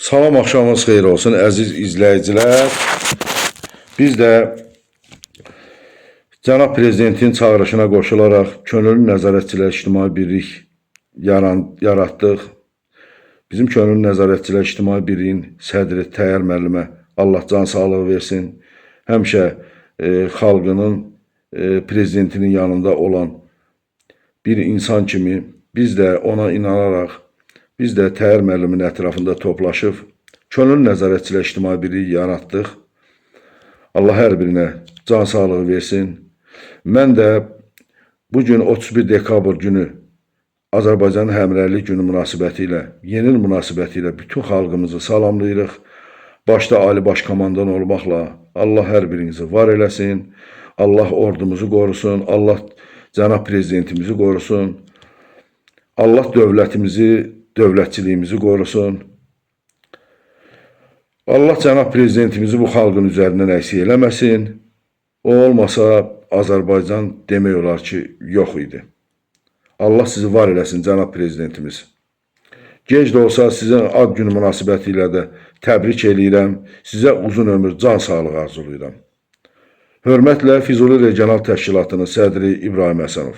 Salam, axşamınız xeyir olsun əziz izləyicilər. Biz də Cənab Prezidentin çağırışına qoşularaq Könüllü Nəzarətçilər İctimai Birlik yaratdıq. Bizim Könüllü Nəzarətçilər İctimai Birliyin sədri Təyyar müəllimə Allah can sağlığı versin. Həmişə xalqının prezidentinin yanında olan bir insan kimi biz də ona inanaraq biz də Təyyar müəllimin ətrafında toplaşıb Könüllü Nəzarətçilər İctimai Birliyi yaratdıq. Allah hər birinə can sağlığı versin. Mən də bugün 31 dekabr günü Azərbaycanın Həmrəylik günü münasibətilə, yeni il münasibətilə bütün xalqımızı salamlayırıq. Başda Ali Baş Komandan olmaqla Allah hər birinizi var eləsin. Allah ordumuzu qorusun. Allah Cənab Prezidentimizi qorusun. Allah dövlətimizi, dövlətçiliyimizi qorusun. Allah Cənab Prezidentimizi bu xalqın üzərindən əksik eləməsin. O olmasa Azərbaycan demək olar ki, yox idi. Allah sizi var eləsin Cənab Prezidentimiz. Gec də olsa sizin ad günü münasibətilə də təbrik eləyirəm. Sizə uzun ömür, can sağlığı arzulayıram. Hörmətlə Füzuli Regional Təşkilatının sədri İbrahim Həsənov.